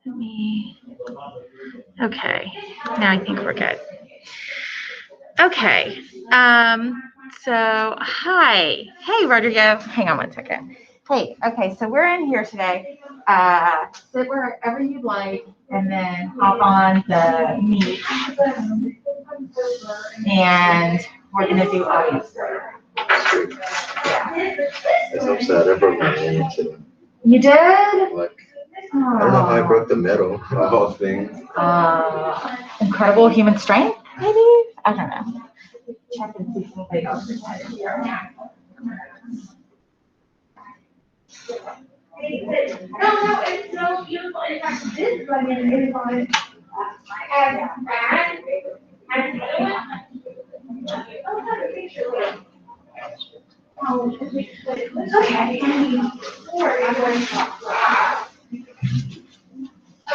Okay, now I think we're good. Okay, so hi. Hey, Rodrigo. Hang on one second. Hey, okay, so we're in here today. Sit wherever you'd like, and then hop on the Meet, and we're going to do audio. Yeah. It's upset. I broke my knee today. You did? Like, I don't know how I broke the middle of all things. Incredible human strength, maybe? I don't know. Check and see if anybody else is here. No, it's so beautiful. In fact, this is like an inside.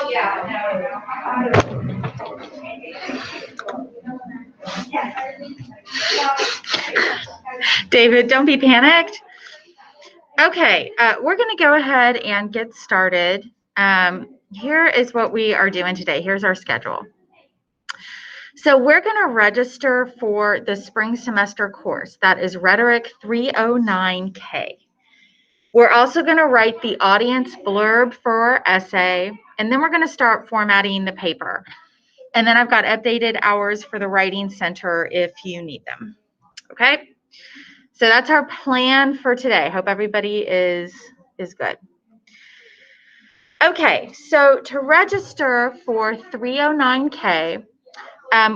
Oh yeah. David, don't be panicked. Okay, we're going to go ahead and get started. Here is what we are doing today. Here's our schedule. So we're going to register for the spring semester course. That is Rhetoric 309K. We're also going to write the audience blurb for our essay, and then we're going to start formatting the paper. And then I've got updated hours for the Writing Center if you need them. Okay? So that's our plan for today. Hope everybody is good. Okay, so to register for 309K,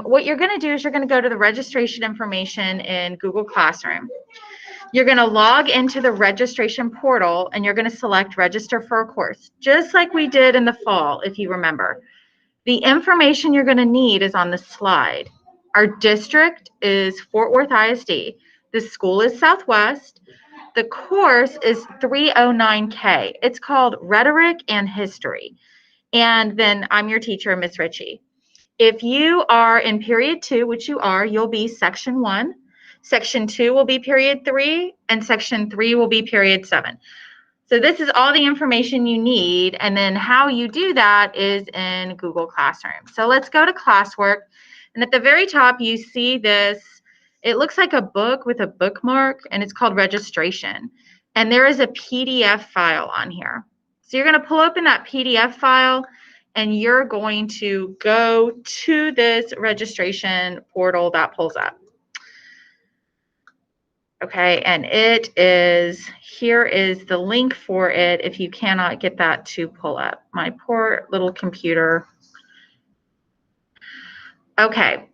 what you're going to do is you're going to go to the registration information in Google Classroom. You're going to log into the registration portal, and you're going to select register for a course, just like we did in the fall, if you remember. The information you're going to need is on the slide. Our district is Fort Worth ISD. The school is Southwest. The course is 309K. It's called Rhetoric and History. And then I'm your teacher, Miss Ritchie. If you are in period 2, which you are, you'll be section 1. Section 2 will be period 3, and section 3 will be period 7. So this is all the information you need, and then how you do that is in Google Classroom. So let's go to classwork, and at the very top you see this. It looks like a book with a bookmark, and it's called registration. And there is a PDF file on here. So you're going to pull open that PDF file, and you're going to go to this registration portal that pulls up. Okay, and here is the link for it if you cannot get that to pull up. My poor little computer. Okay,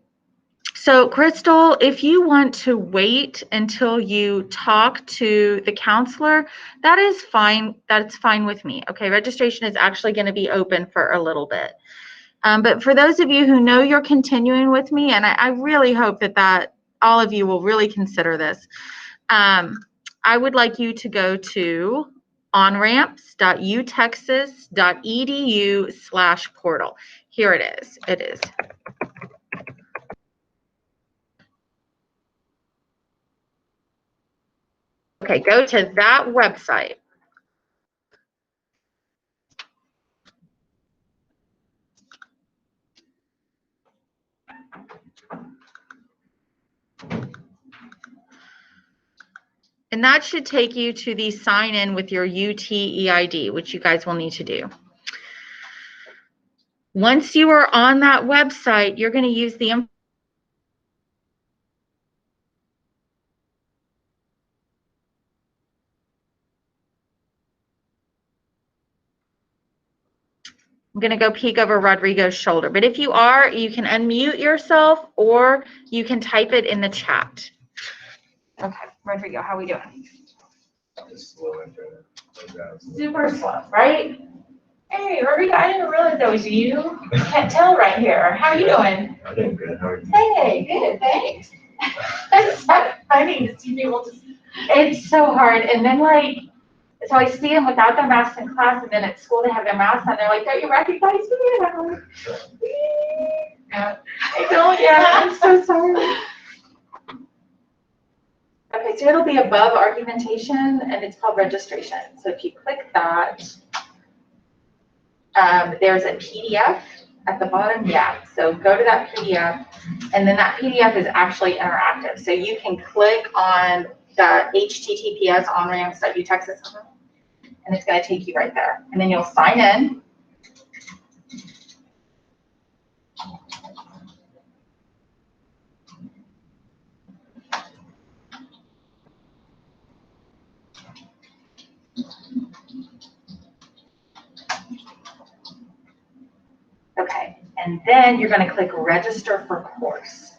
so Crystal, if you want to wait until you talk to the counselor, that is fine. That's fine with me. Okay, registration is actually going to be open for a little bit. But for those of you who know you're continuing with me, and I really hope that all of you will really consider this, I would like you to go to onramps.utexas.edu/portal. Here it is. It is. Okay, go to that website. And that should take you to the sign in with your UTEID, which you guys will need to do. Once you are on that website, you're going to use the I'm going to go peek over Rodrigo's shoulder. But if you are, you can unmute yourself or you can type it in the chat. Okay, Rodrigo, how are we doing? Super slow, right? Hey, Rodrigo, I didn't realize that was you. Can't tell right here. How are you doing? I'm doing good. How are you? Hey, good, thanks. It's so funny to see people just, it's so hard. And then so I see them without their masks in class, and then at school they have their masks on. They're like, don't you recognize me? And I'm like, I don't, I'm so sorry. Okay, so it'll be above argumentation, and it's called registration. So if you click that, there's a PDF at the bottom. Yeah, so go to that PDF, and then that PDF is actually interactive. So you can click on the HTTPS OnRamps.utexas, and it's going to take you right there. And then you'll sign in. Okay, and then you're going to click register for course.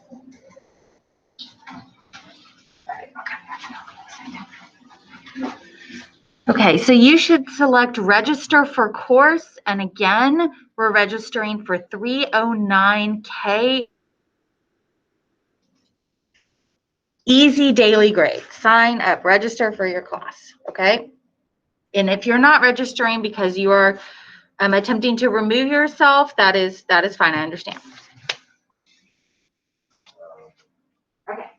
Okay, so you should select register for course. And again, we're registering for 309K easy daily grade. Sign up, register for your class, okay? And if you're not registering because you are attempting to remove yourself, that is fine, I understand. Okay.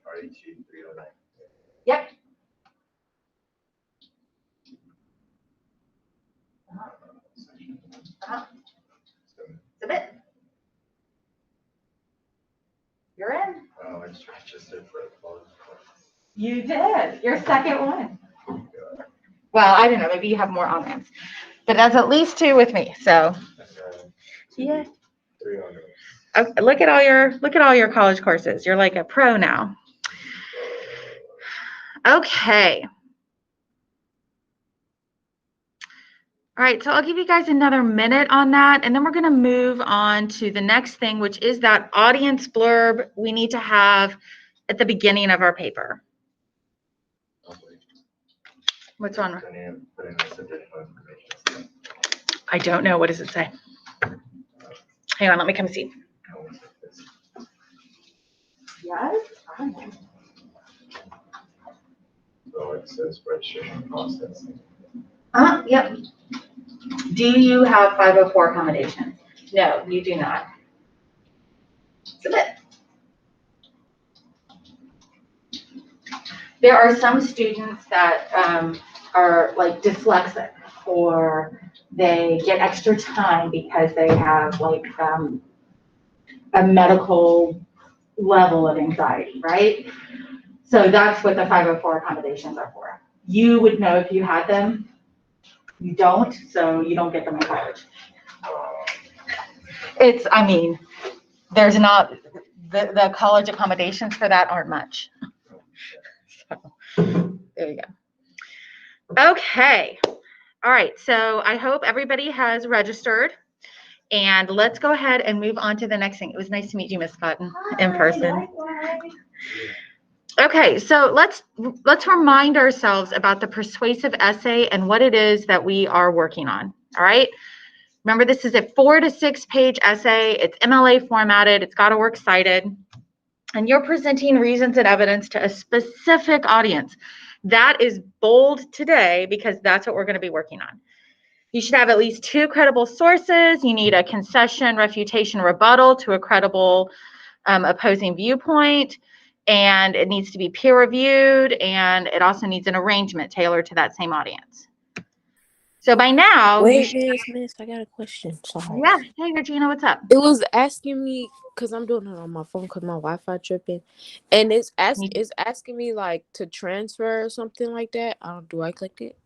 Yep. Submit. You're in. Oh, I just registered for a college course. You did. Your second one. Well, I don't know. Maybe you have more OnRamps, but that's at least 2 with me. So, yeah. 3 on it. Okay, look at all your college courses. You're like a pro now. Okay. All right, so I'll give you guys another minute on that, and then we're going to move on to the next thing, which is that audience blurb we need to have at the beginning of our paper. What's on? I don't know. What does it say? Hang on, let me come see. Yes? I don't know. So it says registration process. Yep. Do you have 504 accommodations? No, you do not. Submit. There are some students that are like dyslexic, or they get extra time because they have like a medical level of anxiety, right? So that's what the 504 accommodations are for. You would know if you had them. You don't, so you don't get them in college. I mean, there's not, the college accommodations for that aren't much. So, there you go. Okay. All right, so I hope everybody has registered, and let's go ahead and move on to the next thing. It was nice to meet you, Ms. Cotton, in person. Okay, so let's remind ourselves about the persuasive essay and what it is that we are working on. All right. Remember, this is a 4 to 6 page essay. It's MLA formatted. It's got to work cited. And you're presenting reasons and evidence to a specific audience. That is bold today because that's what we're going to be working on. You should have at least 2 credible sources. You need a concession, refutation, rebuttal to a credible opposing viewpoint. And it needs to be peer reviewed. And it also needs an arrangement tailored to that same audience. So by now, Wait, Miss, I got a question. Sorry. Yeah. Hey, Regina, what's up? It was asking me because I'm doing it on my phone because my Wi-Fi tripping, and it's asking me like to transfer or something like that. Do I click it?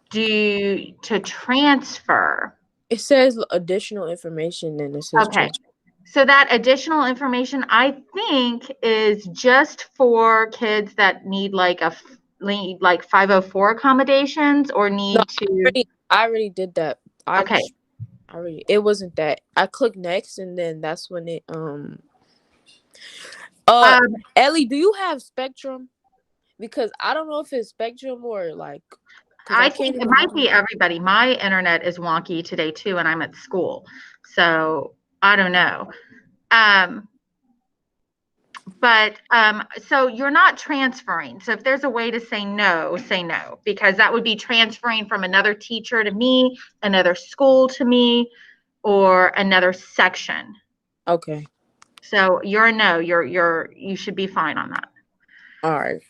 To transfer. It says additional information, and it says Okay. transfer. So that additional information, I think, is just for kids that need like 504 accommodations or need I already did that. Okay. It wasn't that. I clicked next, and then that's when it Ellie, do you have Spectrum? Because I don't know if it's Spectrum or like. I think it might be everybody. My internet is wonky today too, and I'm at school, so I don't know. So you're not transferring. So if there's a way to say no, because that would be transferring from another teacher to me, another school to me, or another section. Okay. So you're a no. You should be fine on that. All right.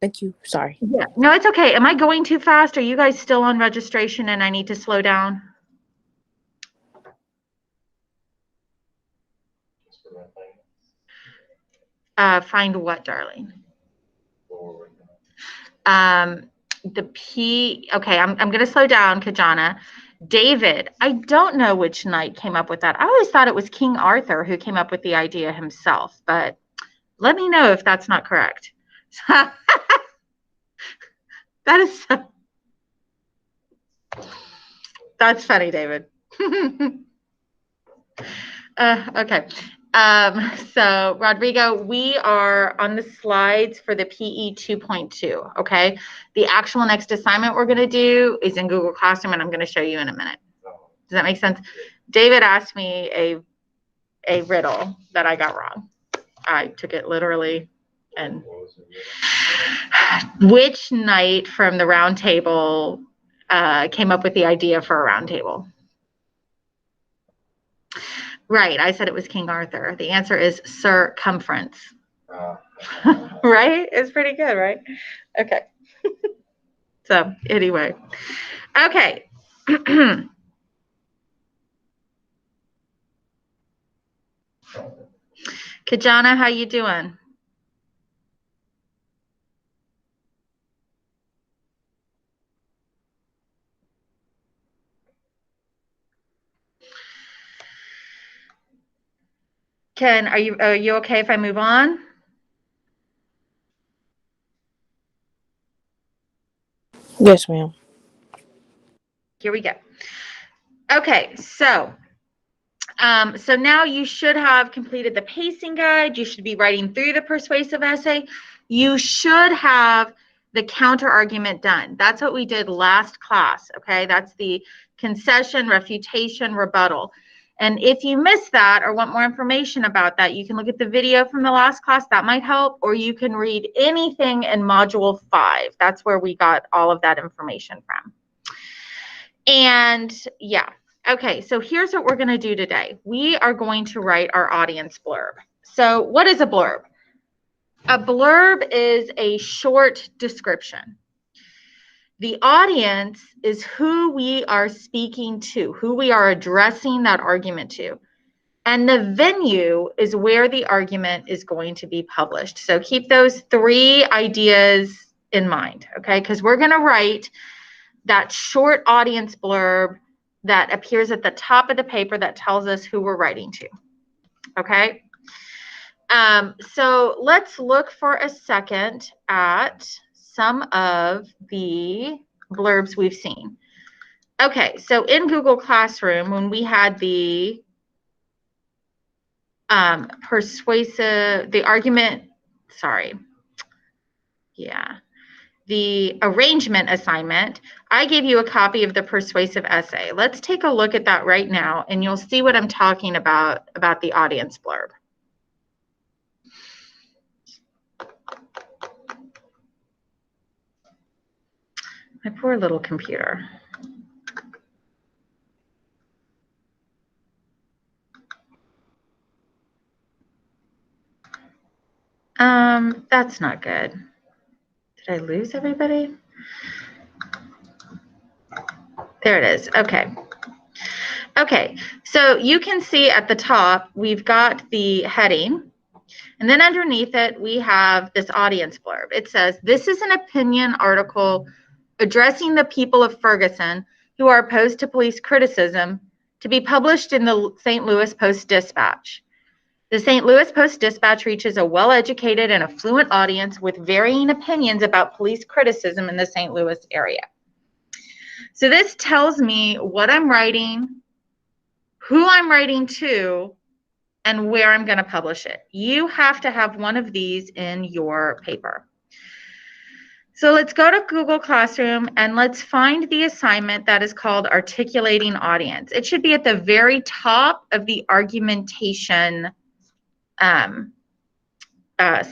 Thank you. Sorry. Yeah. No, it's okay. Am I going too fast? Are you guys still on registration and I need to slow down? Find what, darling? Okay, I'm going to slow down, Kajana. David, I don't know which knight came up with that. I always thought it was King Arthur who came up with the idea himself, but let me know if that's not correct. That is that's funny, David. Okay. So Rodrigo, we are on the slides for the PE 2.2. Okay. The actual next assignment we're going to do is in Google Classroom, and I'm going to show you in a minute. Does that make sense? David asked me a riddle that I got wrong. I took it literally. And which knight from the round table came up with the idea for a round table? Right. I said it was King Arthur. The answer is circumference. Right? It's pretty good, right? Okay. So anyway. Okay. Kajana, how you doing? Ken, are you okay if I move on? Yes, ma'am. Here we go. Okay, so now you should have completed the pacing guide. You should be writing through the persuasive essay. You should have the counter argument done. That's what we did last class, okay? That's the concession, refutation, rebuttal. And if you missed that or want more information about that, you can look at the video from the last class. That might help, or you can read anything in Module 5. That's where we got all of that information from. And yeah, okay, so here's what we're going to do today. We are going to write our audience blurb. So what is a blurb? A blurb is a short description. The audience is who we are speaking to, who we are addressing that argument to. And the venue is where the argument is going to be published. So keep those three ideas in mind, okay? Because we're going to write that short audience blurb that appears at the top of the paper that tells us who we're writing to, okay? So let's look for a second at some of the blurbs we've seen. Okay, so in Google Classroom, when we had the the arrangement assignment, I gave you a copy of the persuasive essay. Let's take a look at that right now, and you'll see what I'm talking about the audience blurb. My poor little computer. That's not good. Did I lose everybody? There it is. Okay. Okay, so you can see at the top, we've got the heading, and then underneath it, we have this audience blurb. It says, this is an opinion article addressing the people of Ferguson who are opposed to police criticism to be published in the St. Louis Post-Dispatch. The St. Louis Post-Dispatch reaches a well-educated and affluent audience with varying opinions about police criticism in the St. Louis area. So this tells me what I'm writing, who I'm writing to, and where I'm going to publish it. You have to have one of these in your paper. So let's go to Google Classroom and let's find the assignment that is called Articulating Audience. It should be at the very top of the argumentation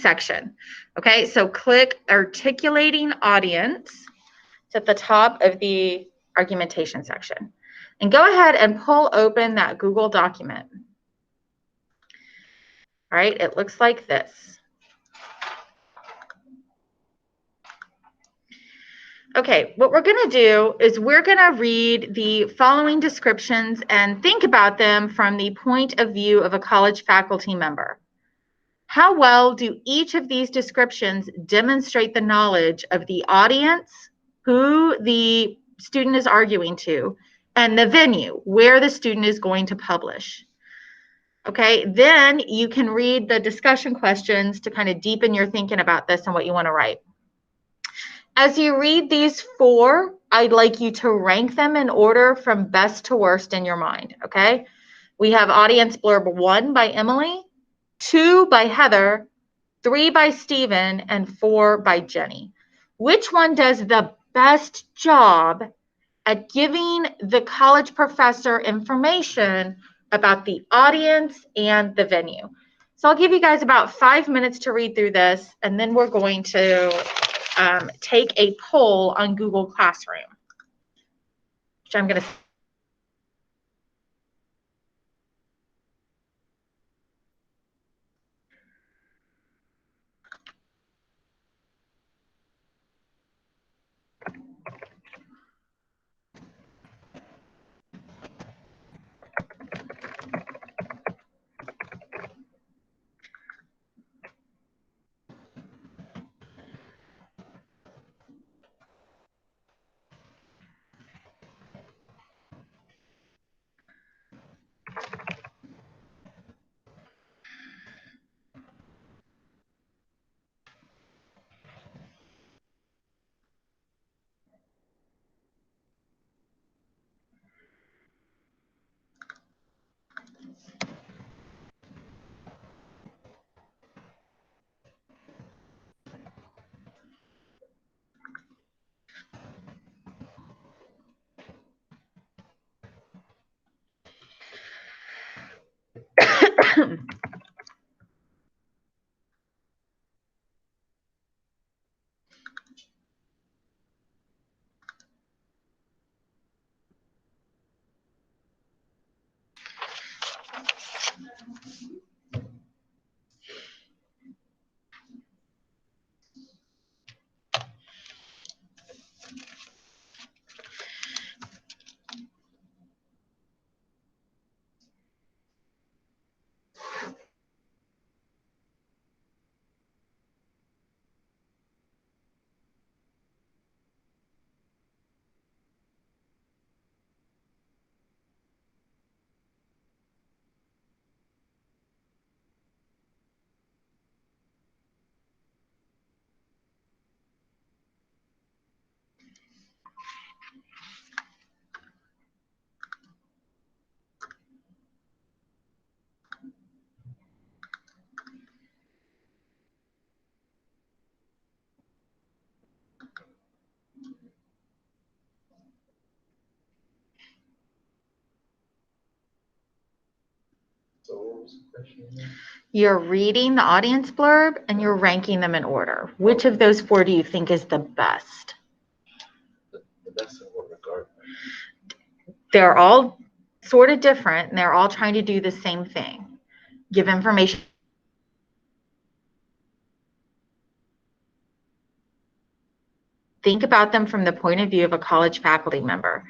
section. Okay, so click Articulating Audience. It's at the top of the argumentation section. And go ahead and pull open that Google document. All right, it looks like this. Okay, what we're going to do is we're going to read the following descriptions and think about them from the point of view of a college faculty member. How well do each of these descriptions demonstrate the knowledge of the audience, who the student is arguing to, and the venue, where the student is going to publish? Okay, then you can read the discussion questions to kind of deepen your thinking about this and what you want to write. As you read these 4, I'd like you to rank them in order from best to worst in your mind, okay? We have audience blurb 1 by Emily, 2 by Heather, 3 by Stephen, and 4 by Jenny. Which one does the best job at giving the college professor information about the audience and the venue? So I'll give you guys about 5 minutes to read through this, and then we're going to take a poll on Google Classroom, which I'm going to You're reading the audience blurb and you're ranking them in order. Which of those 4 do you think is the best? The best in what regard? They're all sort of different and they're all trying to do the same thing. Give information. Think about them from the point of view of a college faculty member.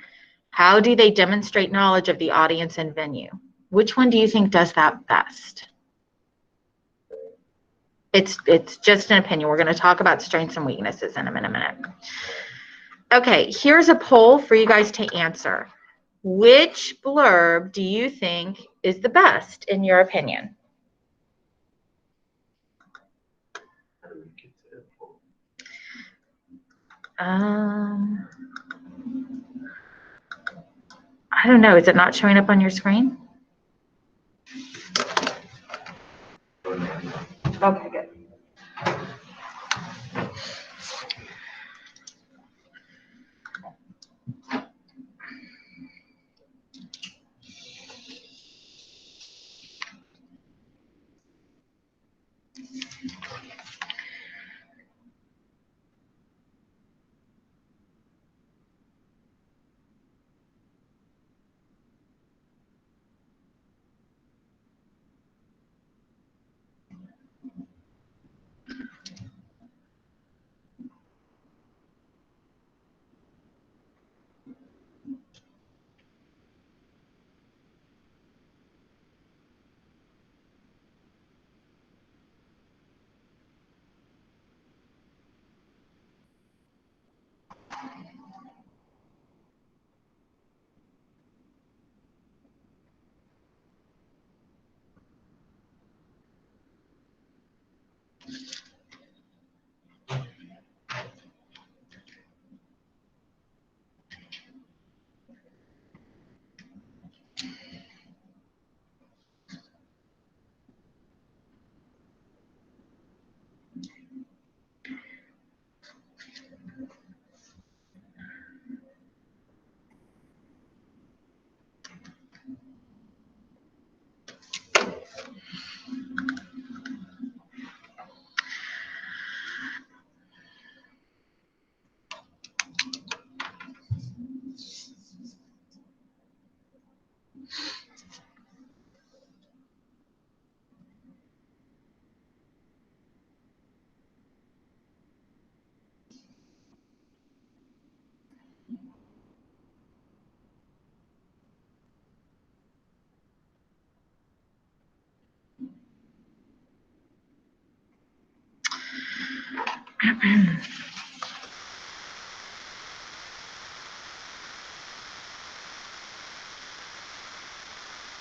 How do they demonstrate knowledge of the audience and venue? Which one do you think does that best? It's just an opinion. We're going to talk about strengths and weaknesses in a minute. Okay, here's a poll for you guys to answer. Which blurb do you think is the best in your opinion? How do we get to that point? I don't know. Is it not showing up on your screen? Okay, good.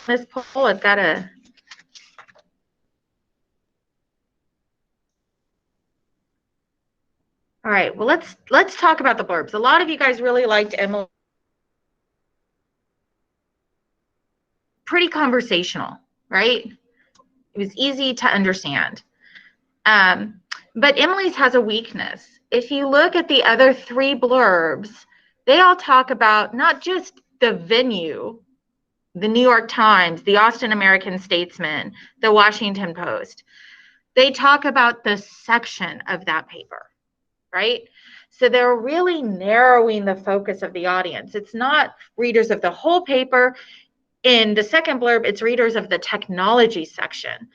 Miss Pohl, I've got a... All right, well, let's talk about the blurbs. A lot of you guys really liked Emily. Pretty conversational, right? It was easy to understand. But Emily's has a weakness. If you look at the other three blurbs, they all talk about not just the venue, the New York Times, the Austin American-Statesman, the Washington Post. They talk about the section of that paper, right? So they're really narrowing the focus of the audience. It's not readers of the whole paper. In the second blurb, it's readers of the technology section.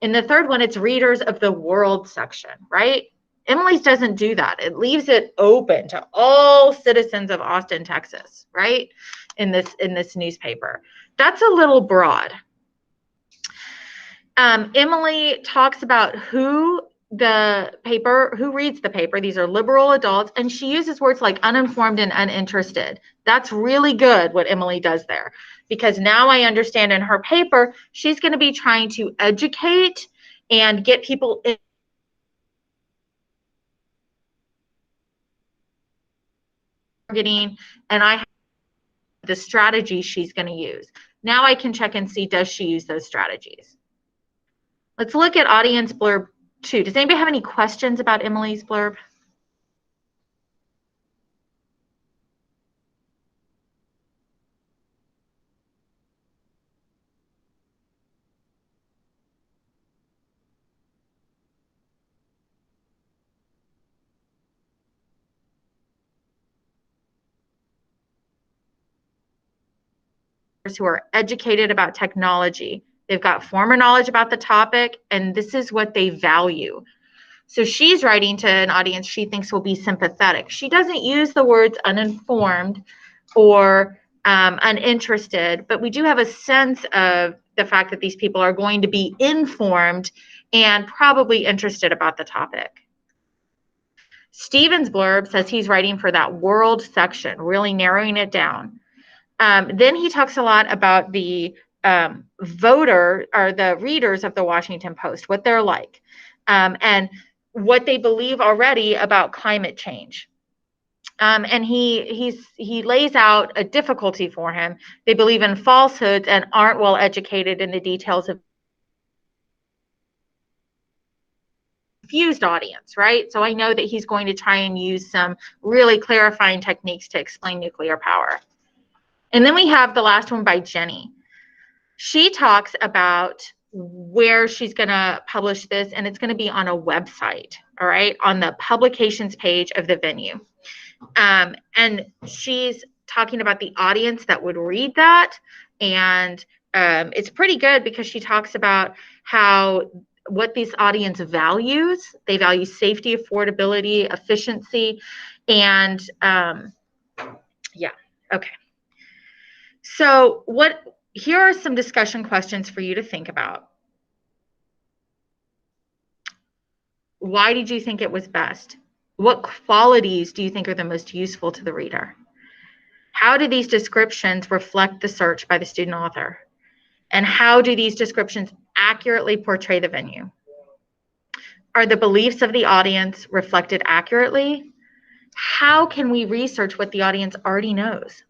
In the third one, it's readers of the world section, right? Emily's doesn't do that. It leaves it open to all citizens of Austin, Texas, right? In this newspaper. That's a little broad. Emily talks about who reads the paper. These are liberal adults, and she uses words like uninformed and uninterested. That's really good what Emily does there, because now I understand in her paper, she's going to be trying to educate and get people in. And I have the strategy she's going to use. Now I can check and see, does she use those strategies? Let's look at audience blurb 2. Does anybody have any questions about Emily's blurb? Who are educated about technology. They've got former knowledge about the topic, and this is what they value. So she's writing to an audience she thinks will be sympathetic. She doesn't use the words uninformed or uninterested, but we do have a sense of the fact that these people are going to be informed and probably interested about the topic. Stephen's blurb says he's writing for that world section, really narrowing it down. Then he talks a lot about the voter or the readers of the Washington Post, what they're like, and what they believe already about climate change. And he lays out a difficulty for him. They believe in falsehoods and aren't well educated in the details of confused audience, right? So I know that he's going to try and use some really clarifying techniques to explain nuclear power. And then we have the last one by Jenny. She talks about where she's going to publish this, and it's going to be on a website, all right, on the publications page of the venue. And she's talking about the audience that would read that, and it's pretty good because she talks about what this audience values. They value safety, affordability, efficiency, and yeah, okay. So here are some discussion questions for you to think about. Why did you think it was best? What qualities do you think are the most useful to the reader? How do these descriptions reflect the search by the student author? And how do these descriptions accurately portray the venue? Are the beliefs of the audience reflected accurately? How can we research what the audience already knows?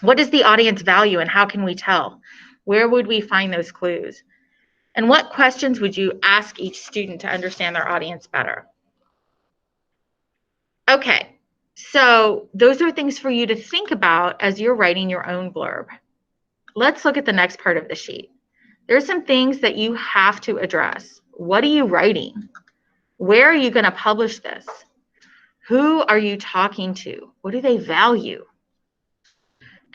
What does the audience value and how can we tell? Where would we find those clues? And what questions would you ask each student to understand their audience better? Okay, so those are things for you to think about as you're writing your own blurb. Let's look at the next part of the sheet. There's some things that you have to address. What are you writing? Where are you going to publish this? Who are you talking to? What do they value?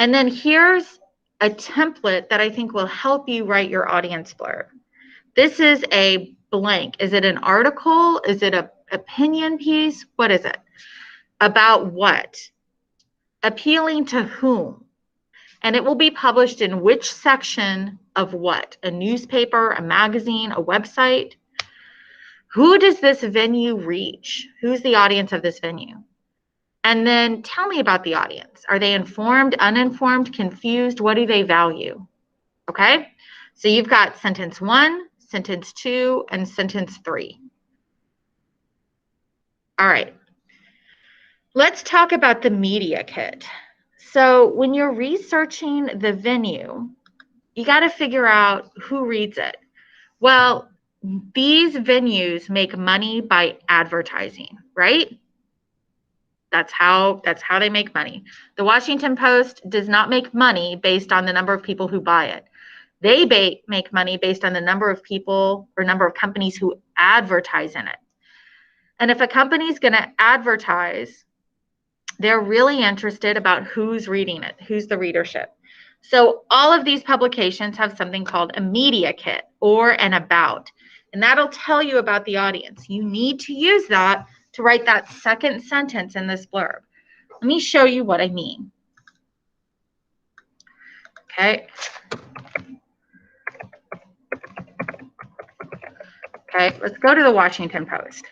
And then here's a template that I think will help you write your audience blurb. This is a blank. Is it an article? Is it an opinion piece? What is it? About what? Appealing to whom? And it will be published in which section of what? A newspaper, a magazine, a website? Who does this venue reach? Who's the audience of this venue? And then tell me about the audience. Are they informed, uninformed, confused? What do they value? Okay? So you've got sentence 1, sentence 2, and sentence 3. All right. Let's talk about the media kit. So when you're researching the venue, you got to figure out who reads it. Well, these venues make money by advertising, right? That's how they make money. The Washington Post does not make money based on the number of people who buy it. They make money based on the number of people or number of companies who advertise in it. And if a company is going to advertise, they're really interested about who's reading it, who's the readership. So all of these publications have something called a media kit or an about, and that'll tell you about the audience. You need to use that to write that second sentence in this blurb. Let me show you what I mean. Okay. Okay, let's go to the Washington Post.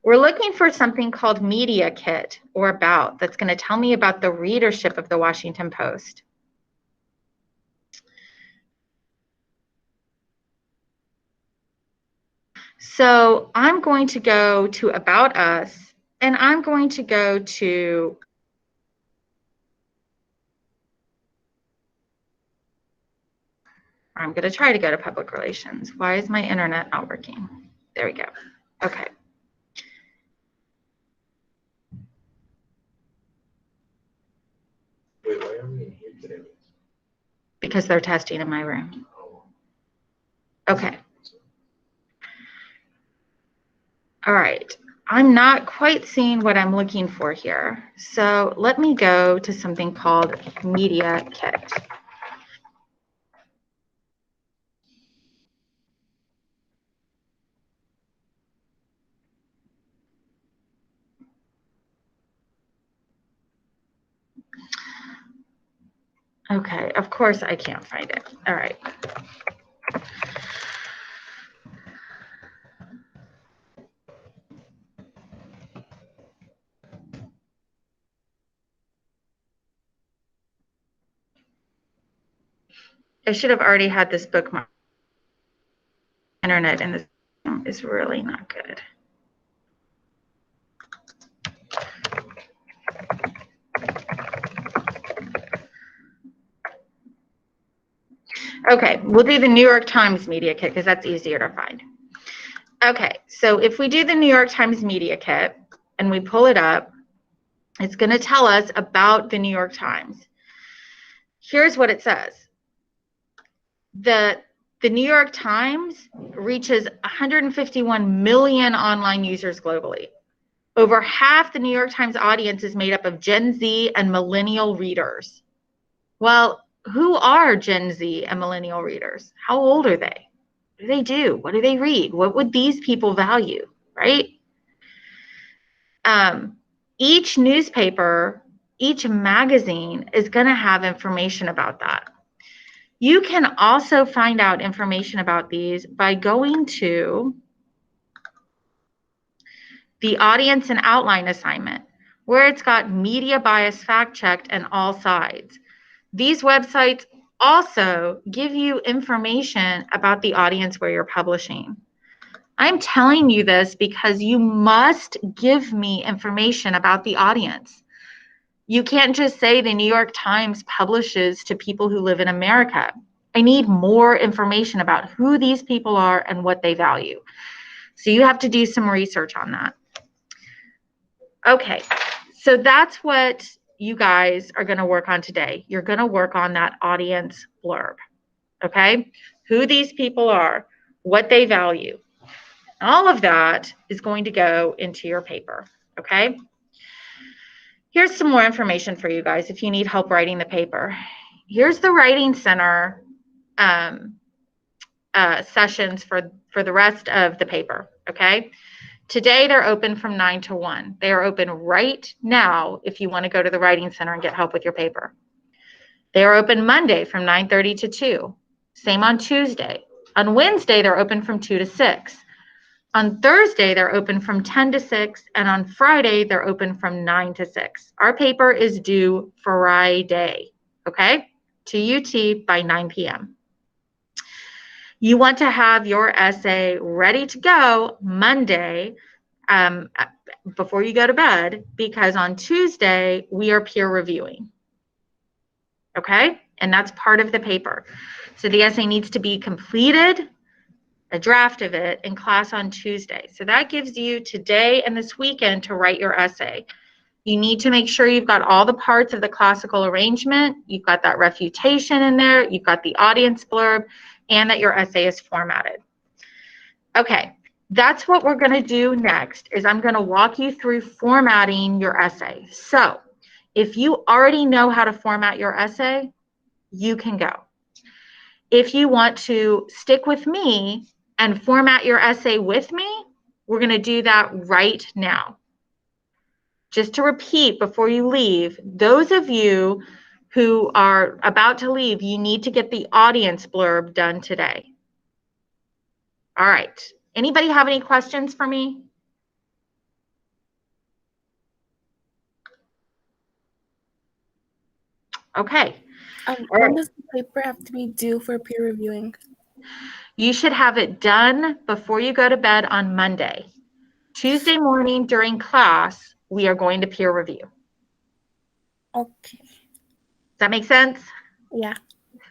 We're looking for something called media kit or about that's going to tell me about the readership of the Washington Post. So I'm going to go to About Us, and I'm going to go to I'm going to try to go to Public Relations. Why is my internet not working? There we go. Okay. Wait, why are we in here today? Because they're testing in my room. Okay. All right. I'm not quite seeing what I'm looking for here. So let me go to something called Media Kit. Okay, of course I can't find it. All right. I should have already had this bookmark. Internet in this room is really not good. Okay, we'll do the New York Times Media Kit because that's easier to find. Okay, so if we do the New York Times Media Kit and we pull it up, it's going to tell us about the New York Times. Here's what it says. The New York Times reaches 151 million online users globally. Over half the New York Times audience is made up of Gen Z and millennial readers. Well, who are Gen Z and millennial readers? How old are they? What do they do? What do they read? What would these people value, right? Each newspaper, each magazine is going to have information about that. You can also find out information about these by going to the audience and outline assignment, where it's got media bias fact checked and all sides. These websites also give you information about the audience where you're publishing. I'm telling you this because you must give me information about the audience. You can't just say the New York Times publishes to people who live in America. I need more information about who these people are and what they value. So you have to do some research on that. Okay, so that's what you guys are going to work on today. You're going to work on that audience blurb, okay? Who these people are, what they value. All of that is going to go into your paper, okay? Here's some more information for you guys if you need help writing the paper. here's the Writing Center sessions for the rest of the paper, okay? Today, they're open from 9 to 1. They are open right now if you want to go to the Writing Center and get help with your paper. They are open Monday from 9:30 to 2. Same on Tuesday. On Wednesday, they're open from 2 to 6. On Thursday, they're open from 10 to 6. And on Friday, they're open from 9 to 6. Our paper is due Friday, okay, to UT by 9 p.m. You want to have your essay ready to go Monday before you go to bed, because on Tuesday, we are peer reviewing. Okay? And that's part of the paper. So the essay needs to be completed, a draft of it, in class on Tuesday. So that gives you today and this weekend to write your essay. You need to make sure you've got all the parts of the classical arrangement, you've got that refutation in there, you've got the audience blurb, and that your essay is formatted. Okay, that's what we're going to do next, is I'm going to walk you through formatting your essay. So if you already know how to format your essay, you can go. If you want to stick with me and format your essay with me, we're going to do that right now. Just to repeat before you leave, those of you who are about to leave, you need to get the audience blurb done today. All right. Anybody have any questions for me? Okay. When does the paper have to be due for peer reviewing? You should have it done before you go to bed on Monday. Tuesday morning during class, we are going to peer review. Okay. Does that make sense? Yeah.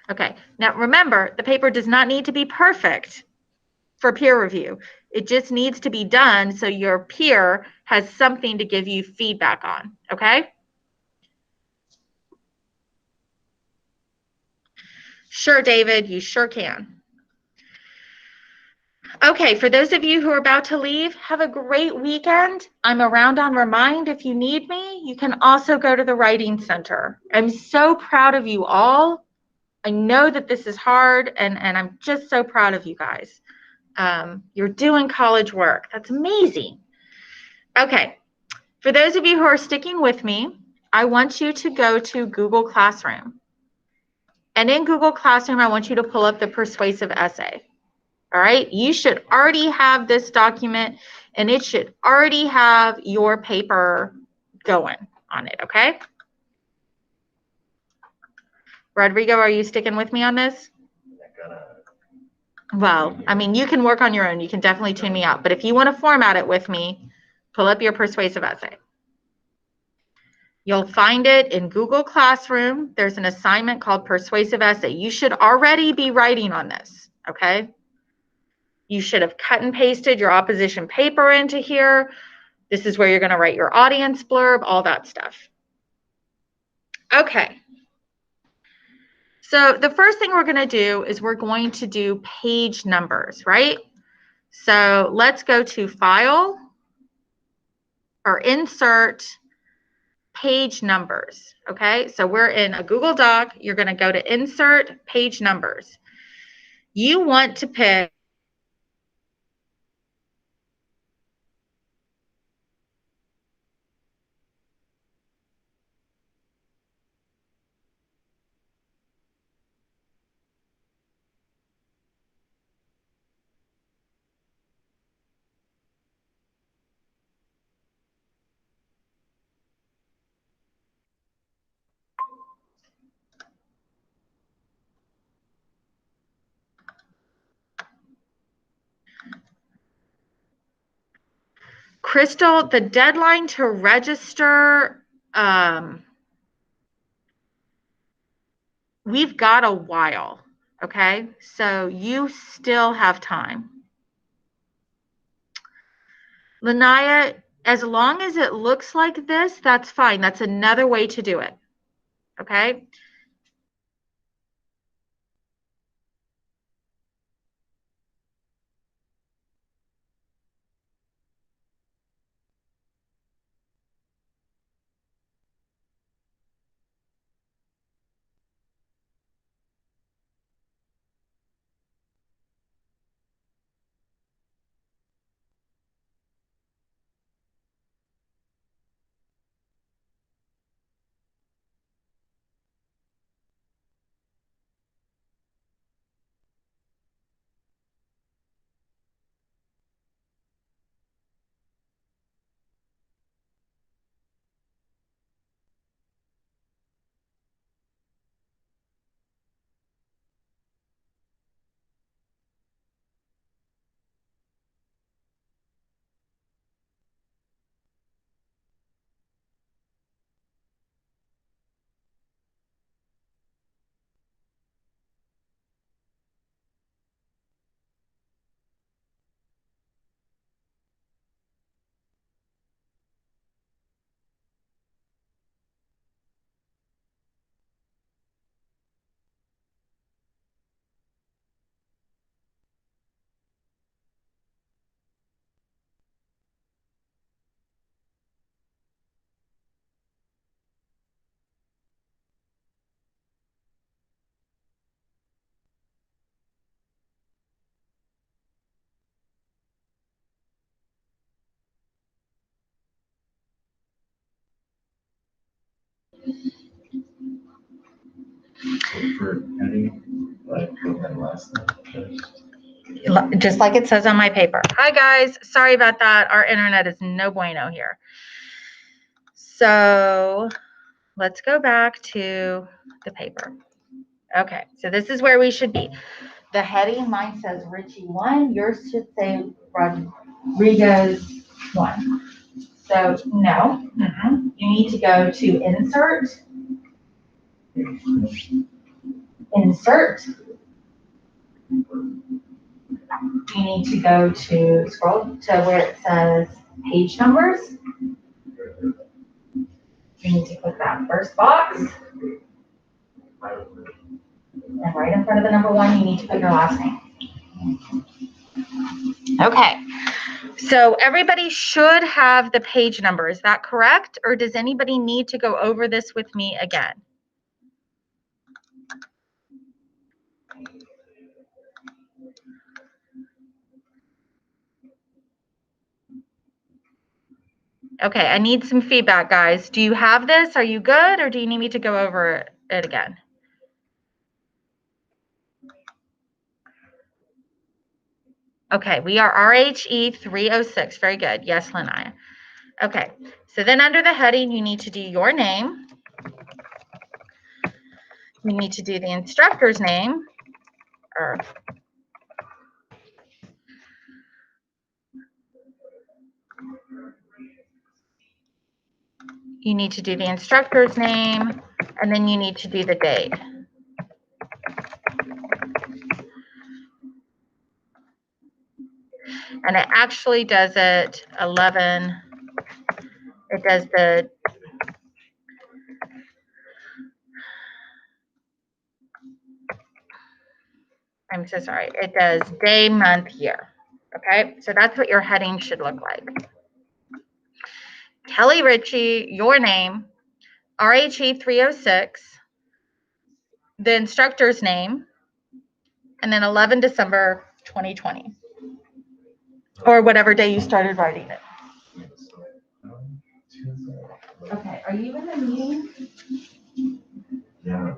Okay. Now remember, the paper does not need to be perfect for peer review. It just needs to be done so your peer has something to give you feedback on. Okay? Sure, David, you sure can. Okay, for those of you who are about to leave, have a great weekend. I'm around on Remind if you need me. You can also go to the Writing Center. I'm so proud of you all. I know that this is hard, and I'm just so proud of you guys. You're doing college work. That's amazing. Okay, for those of you who are sticking with me, I want you to go to Google Classroom. And in Google Classroom, I want you to pull up the Persuasive Essay. All right, you should already have this document, and it should already have your paper going on it, okay? Rodrigo, are you sticking with me on this? Well, I mean, you can work on your own. You can definitely tune me out. But if you want to format it with me, pull up your Persuasive Essay. You'll find it in Google Classroom. There's an assignment called Persuasive Essay. You should already be writing on this, okay? You should have cut and pasted your opposition paper into here. This is where you're going to write your audience blurb, all that stuff. Okay. So the first thing we're going to do is we're going to do page numbers, right? So let's go to File or Insert Page Numbers, okay? So we're in a Google Doc. You're going to go to Insert Page Numbers. You want to pick Crystal, the deadline to register, we've got a while, okay? So you still have time. Lanaya, as long as it looks like this, that's fine. That's another way to do it, okay? For heading, like that last name. Just like it says on my paper. Hi guys, sorry about that. Our internet is no bueno here. So let's go back to the paper. Okay, so this is where we should be. The heading, mine says Richie 1. Yours should say Rodriguez 1. So no, you need to go to insert. Insert. You need to go to scroll to where it says page numbers. You need to click that first box. And right in front of the number 1, you need to put your last name. Okay. So everybody should have the page number. Is that correct? Or does anybody need to go over this with me again? Okay, I need some feedback, guys. Do you have this? Are you good? Or do you need me to go over it again? Okay, we are RHE 306. Very good. Yes, Lanaya. Okay, so then under the heading, you need to do your name. You need to do the instructor's name. You need to do the instructor's name, and then you need to do the date. And it actually does it 11. It does the I'm so sorry. It does day, month, year. Okay, so that's what your heading should look like. Kelly Ritchie, your name, RHE 306, the instructor's name, and then 11 December 2020, or whatever day you started writing it. Okay, are you in the meeting? Yeah.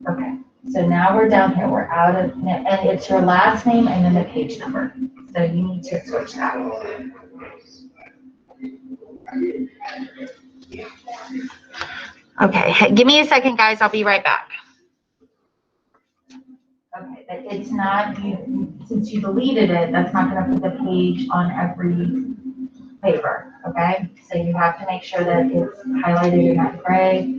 Okay, so now we're down here. We're out of, and it's your last name and then the page number. So you need to switch that. Okay, give me a second, guys. I'll be right back. Okay, but it's not, since you deleted it, that's not going to put the page on every paper, okay? So you have to make sure that it's highlighted in that gray.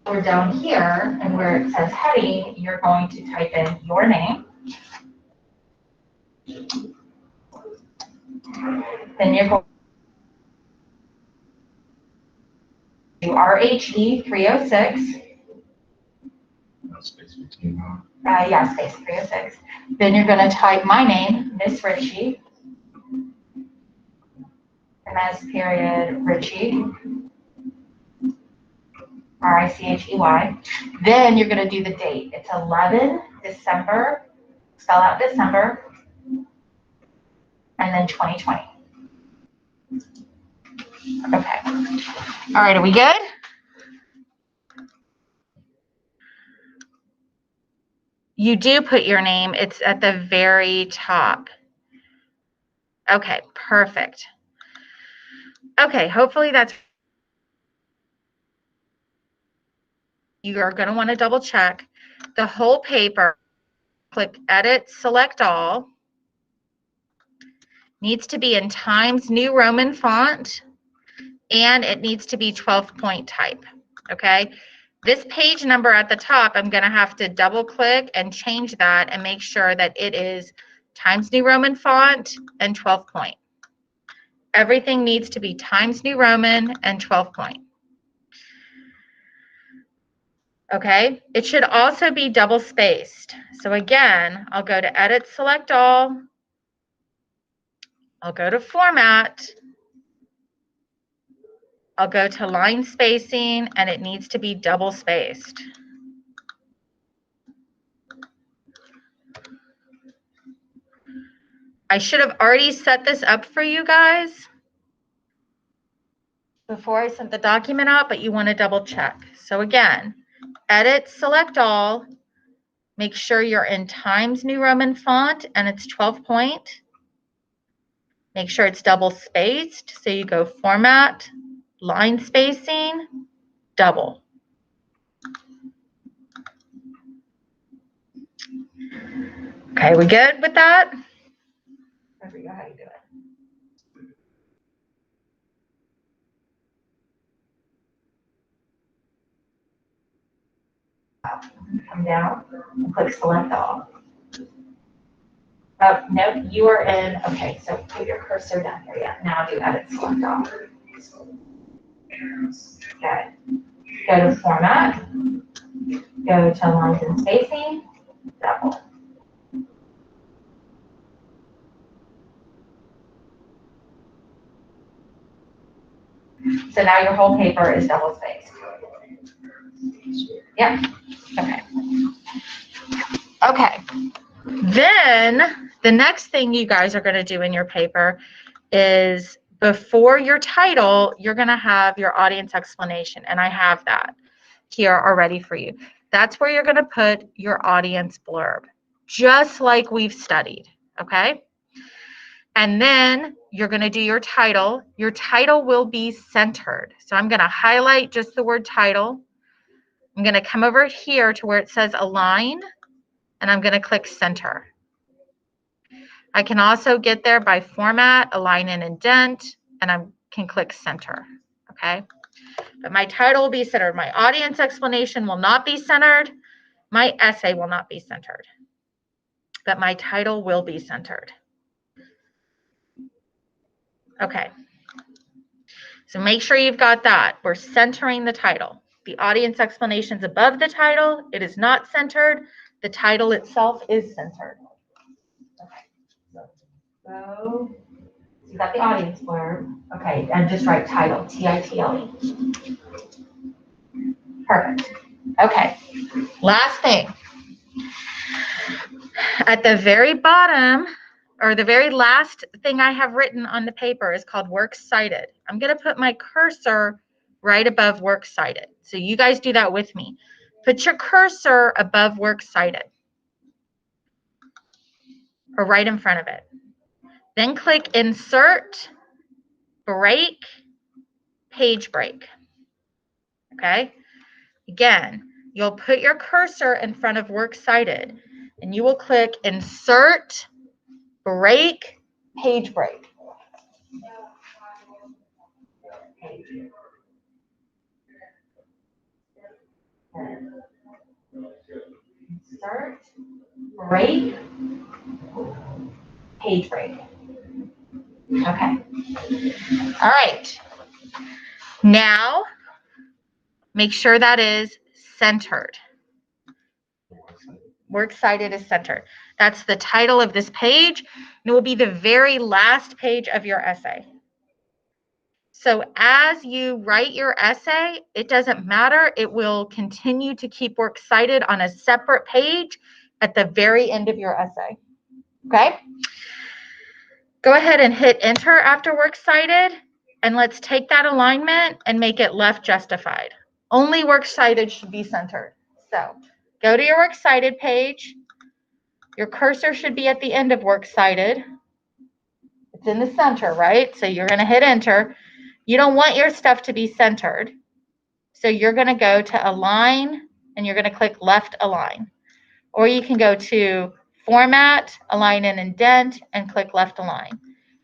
We're down here, and where it says heading, you're going to type in your name. Then you're going to RHE 306. Space between. Yeah, space 306. Then you're going to type my name, Miss Ritchie. MS period Ritchie. RICHEY. Then you're going to do the date. It's 11 December, spell out December, and then 2020. Okay. All right, are we good? You do put your name. It's at the very top. Okay, perfect. Okay, hopefully that's, you are going to want to double check the whole paper. Click edit, select all. Needs to be in Times New Roman font, and it needs to be 12-point type. Okay, this page number at the top, I'm going to have to double click and change that and make sure that it is Times New Roman font and 12-point. Everything needs to be Times New Roman and 12-point. Okay, it should also be double spaced. So again, I'll go to edit, select all. I'll go to format. I'll go to line spacing, and it needs to be double spaced. I should have already set this up for you guys before I sent the document out, but you want to double check. So again, edit, select all, make sure you're in Times New Roman font and it's 12 point. Make sure it's double spaced. So you go format, line spacing, double. Okay, we good with that? I forget how you do it. Come down and click select all. Oh, no, you are in, okay, so put your cursor down here. Yeah, now do edit select all. Okay. Go to format, go to lines and spacing, double. So now your whole paper is double spaced. Yeah, okay. Okay, then the next thing you guys are gonna do in your paper is before your title, you're gonna have your audience explanation, and I have that here already for you. That's where you're gonna put your audience blurb, just like we've studied, okay? And then you're gonna do your title. Your title will be centered. So I'm gonna highlight just the word title. I'm gonna come over here to where it says align, and I'm gonna click center. I can also get there by format, align and indent, and I can click center, okay? But my title will be centered. My audience explanation will not be centered. My essay will not be centered. But my title will be centered. Okay. So make sure you've got that. We're centering the title. The audience explanation is above the title. It is not centered. The title itself is centered. Okay. So you got the audience blurb. Okay, and just write title, T-I-T-L-E. Perfect. Okay. Last thing. At the very bottom, or the very last thing I have written on the paper is called Works Cited. I'm going to put my cursor right above Works Cited. So you guys do that with me. Put your cursor above Works Cited, or right in front of it. Then click Insert, Break, Page Break. Okay? Again, you'll put your cursor in front of Works Cited, and you will click Insert, Break, Page Break. Insert, break, page break. Okay. All right. Now, make sure that is centered. Works Cited is centered. That's the title of this page, and it will be the very last page of your essay. So as you write your essay, it doesn't matter. It will continue to keep Works Cited on a separate page at the very end of your essay. Okay? Go ahead and hit enter after Works Cited, and let's take that alignment and make it left justified. Only Works Cited should be centered. So go to your Works Cited page. Your cursor should be at the end of Works Cited. It's in the center, right? So you're going to hit enter. You don't want your stuff to be centered. So you're going to go to align, and you're going to click left align. Or you can go to format, align and indent, and click left align.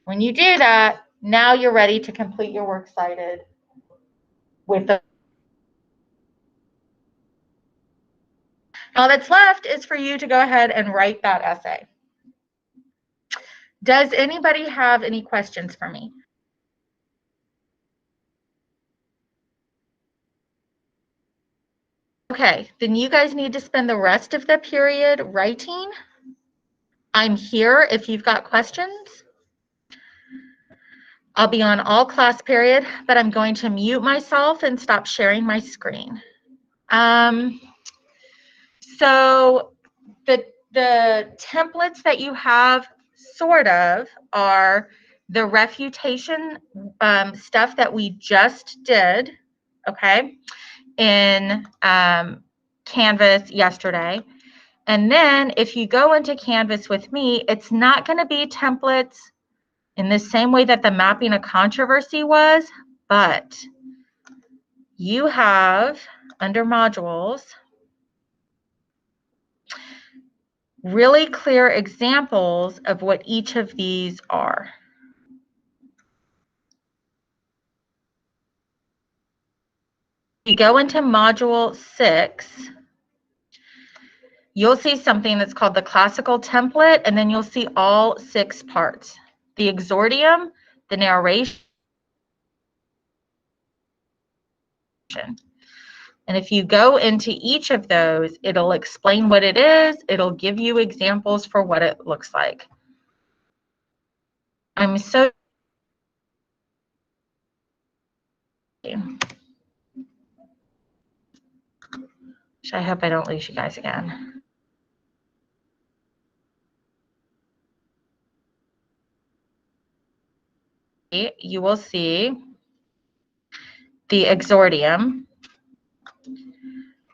When you do that, now you're ready to complete your Works Cited with the. All that's left is for you to go ahead and write that essay. Does anybody have any questions for me? Okay, then you guys need to spend the rest of the period writing. I'm here if you've got questions. I'll be on all class period, but I'm going to mute myself and stop sharing my screen. So the templates that you have sort of are the refutation stuff that we just did, okay, in Canvas yesterday. And then if you go into Canvas with me, it's not going to be templates in the same way that the mapping a controversy was, but you have under modules really clear examples of what each of these are. You go into module 6, you'll see something that's called the classical template, and then you'll see all 6 parts. The exordium, the narration. And if you go into each of those, it'll explain what it is. It'll give you examples for what it looks like. I'm so I hope I don't lose you guys again. You will see the exordium,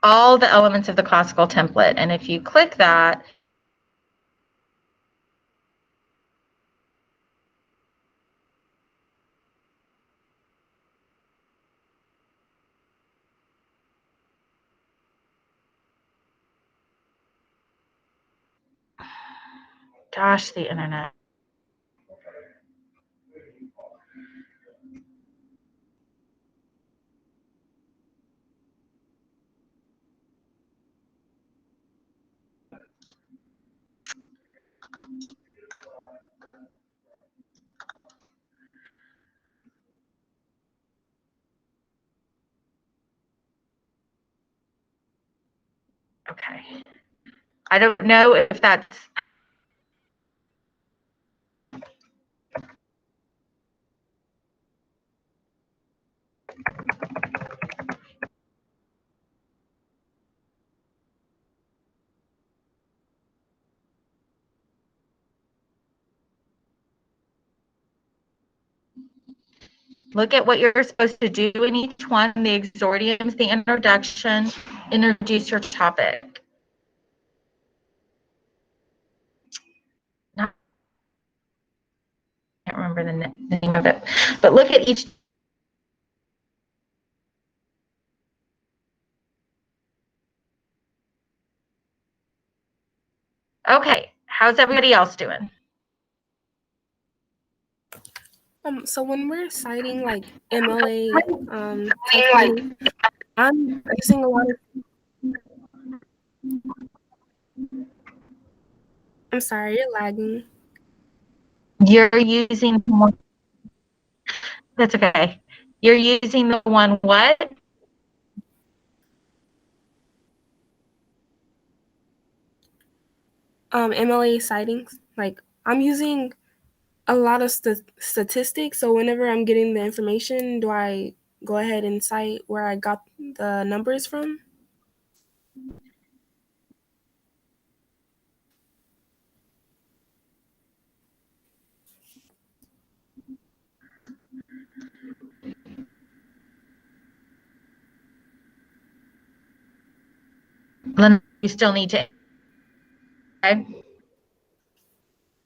all the elements of the classical template. And if you click that, gosh, the internet. Okay. I don't know if that's look at what you're supposed to do in each one, the exordiums, the introduction, introduce your topic. I can't remember the name of it, but look at each. Okay, how's everybody else doing? So when we're citing like MLA, I'm using a lot of. I'm sorry, you're lagging. You're using one. That's okay. You're using the one what? MLA sightings. Like I'm using a lot of statistics. So whenever I'm getting the information, do I go ahead and cite where I got the numbers from? You still need to. Okay.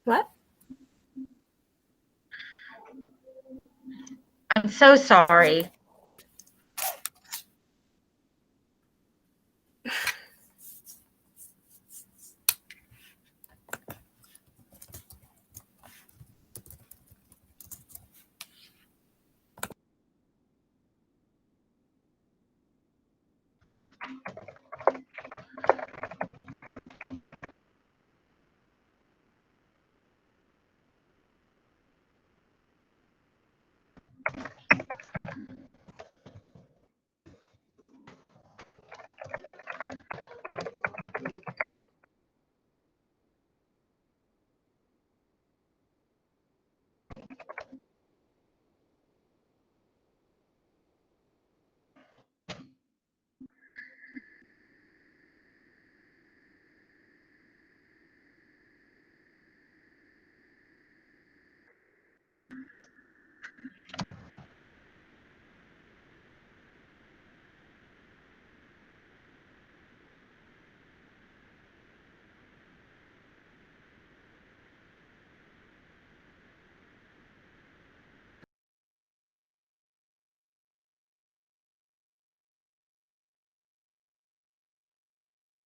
What? I'm so sorry.